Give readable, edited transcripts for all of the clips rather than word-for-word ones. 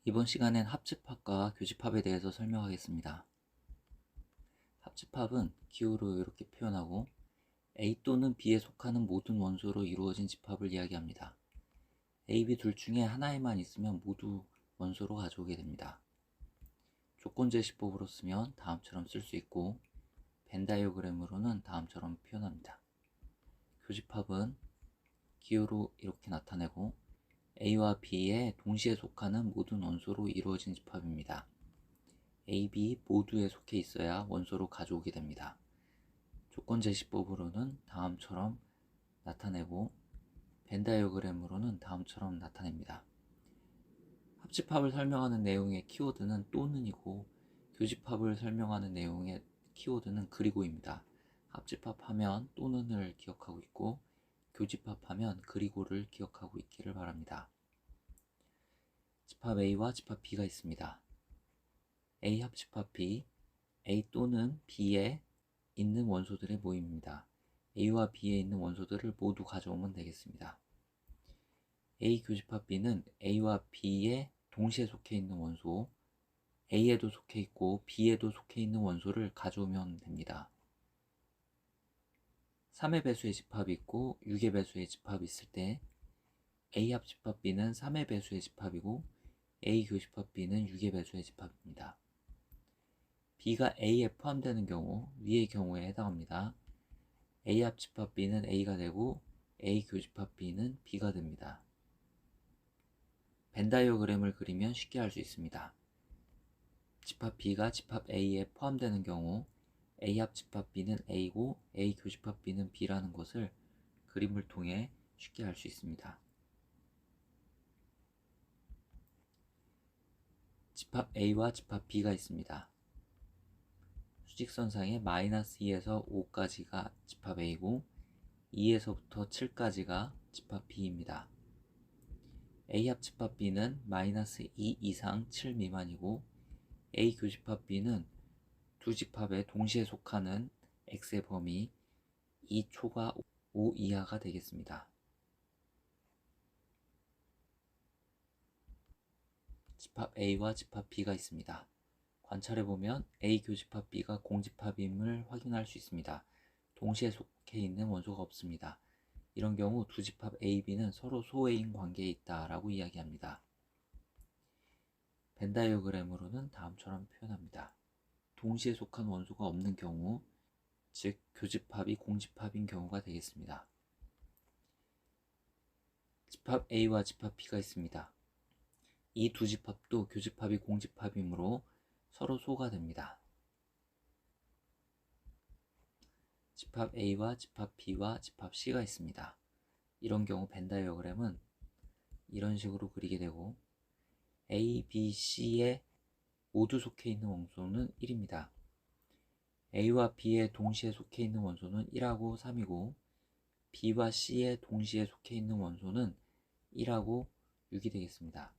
이번 시간엔 합집합과 교집합에 대해서 설명하겠습니다. 합집합은 기호로 이렇게 표현하고 A 또는 B에 속하는 모든 원소로 이루어진 집합을 이야기합니다. A, B 둘 중에 하나에만 있으면 모두 원소로 가져오게 됩니다. 조건제시법으로 쓰면 다음처럼 쓸 수 있고 벤 다이어그램으로는 다음처럼 표현합니다. 교집합은 기호로 이렇게 나타내고 A와 B에 동시에 속하는 모든 원소로 이루어진 집합입니다. A, B 모두에 속해 있어야 원소로 가져오게 됩니다. 조건제시법으로는 다음처럼 나타내고 벤 다이어그램으로는 다음처럼 나타냅니다. 합집합을 설명하는 내용의 키워드는 또는이고 교집합을 설명하는 내용의 키워드는 그리고입니다. 합집합하면 또는을 기억하고 있고 교집합하면 그리고를 기억하고 있기를 바랍니다. 집합 A와 집합 B가 있습니다. A 합집합 B, A 또는 B에 있는 원소들의 모임입니다. A와 B에 있는 원소들을 모두 가져오면 되겠습니다. A 교집합 B는 A와 B에 동시에 속해 있는 원소, A에도 속해 있고 B에도 속해 있는 원소를 가져오면 됩니다. 3의 배수의 집합이 있고 6의 배수의 집합이 있을 때 A 합집합 B는 3의 배수의 집합이고 A 교집합 B는 6의 배수의 집합입니다. B가 A에 포함되는 경우 위의 경우에 해당합니다. A 합집합 B는 A가 되고 A 교집합 B는 B가 됩니다. 벤 다이어그램을 그리면 쉽게 알 수 있습니다. 집합 B가 집합 A에 포함되는 경우 A 합집합 B는 A고 A 교집합 B는 B라는 것을 그림을 통해 쉽게 알 수 있습니다. 집합 A와 집합 B가 있습니다. 수직선상에 마이너스 2에서 5까지가 집합 A고 2에서부터 7까지가 집합 B입니다. A 합집합 B는 마이너스 2 이상 7 미만이고 A 교집합 B는 두 집합에 동시에 속하는 X의 범위 2 초과 5 이하가 되겠습니다. 집합 A와 집합 B가 있습니다. 관찰해보면 A 교집합 B가 공집합임을 확인할 수 있습니다. 동시에 속해 있는 원소가 없습니다. 이런 경우 두 집합 A, B는 서로 소외인 관계에 있다라고 이야기합니다. 벤 다이어그램으로는 다음처럼 표현합니다. 동시에 속한 원소가 없는 경우, 즉 교집합이 공집합인 경우가 되겠습니다. 집합 A와 집합 B가 있습니다. 이 두 집합도 교집합이 공집합이므로 서로 소가 됩니다. 집합 A와 집합 B와 집합 C가 있습니다. 이런 경우 벤 다이어그램은 이런 식으로 그리게 되고 A, B, C에 모두 속해 있는 원소는 1입니다. A와 B에 동시에 속해 있는 원소는 1하고 3이고 B와 C에 동시에 속해 있는 원소는 1하고 6이 되겠습니다.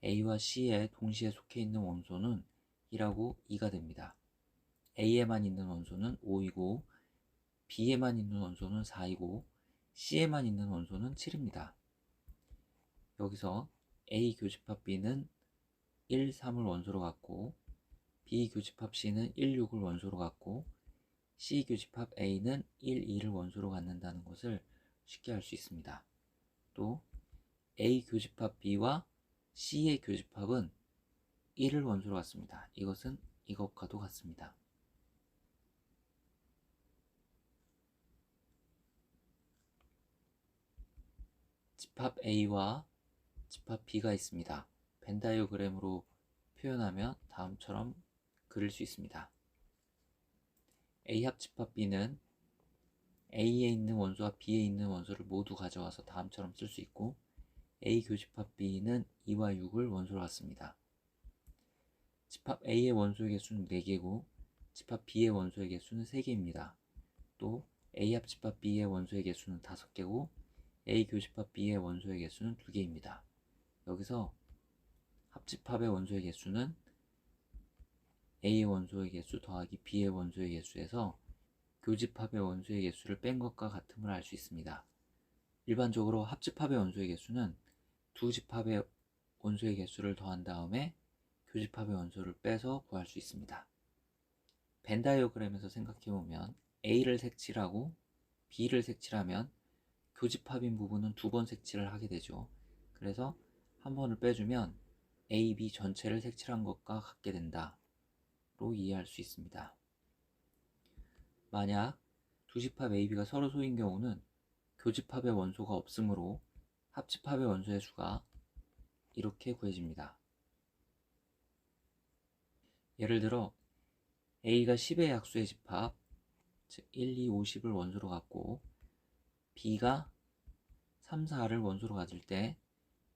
A와 C에 동시에 속해 있는 원소는 1하고 2가 됩니다. A에만 있는 원소는 5이고 B에만 있는 원소는 4이고 C에만 있는 원소는 7입니다. 여기서 A 교집합 B는 1, 3을 원소로 갖고 B 교집합 C는 1, 6을 원소로 갖고 C 교집합 A는 1, 2를 원소로 갖는다는 것을 쉽게 알 수 있습니다. 또 A 교집합 B와 C의 교집합은 1을 원소로 갖습니다. 이것은 이것과도 같습니다. 집합 A와 집합 B가 있습니다. 벤 다이어그램으로 표현하면 다음처럼 그릴 수 있습니다. A 합집합 B는 A에 있는 원소와 B에 있는 원소를 모두 가져와서 다음처럼 쓸 수 있고 A 교집합 B는 2와 6을 원소로 갖습니다. 집합 A의 원소의 개수는 4개고 집합 B의 원소의 개수는 3개입니다. 또 A 합집합 B의 원소의 개수는 5개고 A 교집합 B의 원소의 개수는 2개입니다. 여기서 합집합의 원소의 개수는 A의 원소의 개수 더하기 B의 원소의 개수에서 교집합의 원소의 개수를 뺀 것과 같음을 알 수 있습니다. 일반적으로 합집합의 원소의 개수는 두 집합의 원소의 개수를 더한 다음에 교집합의 원소를 빼서 구할 수 있습니다. 벤 다이어그램에서 생각해보면 A를 색칠하고 B를 색칠하면 교집합인 부분은 2번 색칠을 하게 되죠. 그래서 한 번을 빼주면 A, B 전체를 색칠한 것과 같게 된다로 이해할 수 있습니다. 만약 두 집합 A, B가 서로 소인 경우는 교집합의 원소가 없으므로 합집합의 원소의 수가 이렇게 구해집니다. 예를 들어 A가 10의 약수의 집합, 즉 1, 2, 5, 10을 원소로 갖고 B가 3, 4를 원소로 가질 때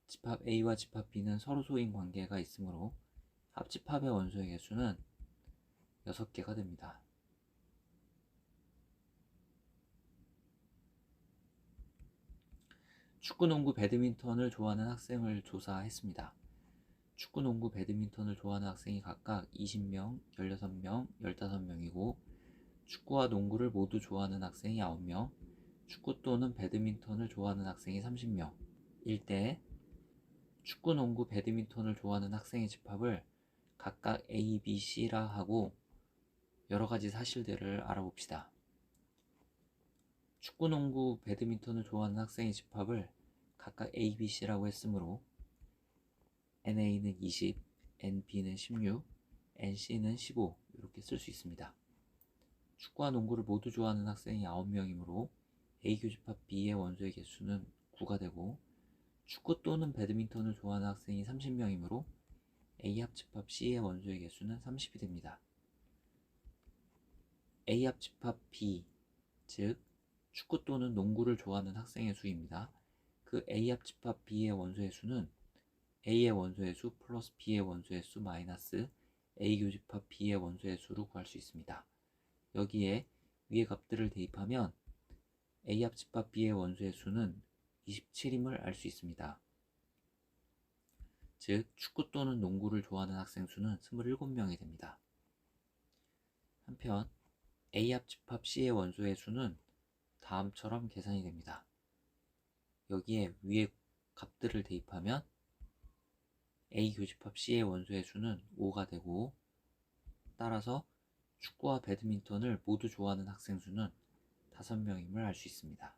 집합 A와 집합 B는 서로 소인 관계가 있으므로 합집합의 원소의 개수는 6개가 됩니다. 축구, 농구, 배드민턴을 좋아하는 학생을 조사했습니다. 축구, 농구, 배드민턴을 좋아하는 학생이 각각 20명, 16명, 15명이고 축구와 농구를 모두 좋아하는 학생이 9명, 축구 또는 배드민턴을 좋아하는 학생이 30명일 때 축구, 농구, 배드민턴을 좋아하는 학생의 집합을 각각 A, B, C라 하고 여러가지 사실들을 알아봅시다. 축구, 농구, 배드민턴을 좋아하는 학생의 집합을 각각 A, B, C라고 했으므로 NA는 20, NB는 16, NC는 15 이렇게 쓸 수 있습니다. 축구와 농구를 모두 좋아하는 학생이 9명이므로 A 교집합 B의 원소의 개수는 9가 되고 축구 또는 배드민턴을 좋아하는 학생이 30명이므로 A 합집합 C의 원소의 개수는 30이 됩니다. A 합집합 B, 즉 축구 또는 농구를 좋아하는 학생의 수입니다. 그 A 합집합 B의 원소의 수는 A의 원소의 수 플러스 B의 원소의 수 마이너스 A 교집합 B의 원소의 수로 구할 수 있습니다. 여기에 위의 값들을 대입하면 A 합집합 B의 원소의 수는 27임을 알 수 있습니다. 즉 축구 또는 농구를 좋아하는 학생 수는 27명이 됩니다. 한편 A 합집합 C의 원소의 수는 다음처럼 계산이 됩니다. 여기에 위의 값들을 대입하면 A 교집합 C의 원소의 수는 5가 되고 따라서 축구와 배드민턴을 모두 좋아하는 학생 수는 5명임을 알 수 있습니다.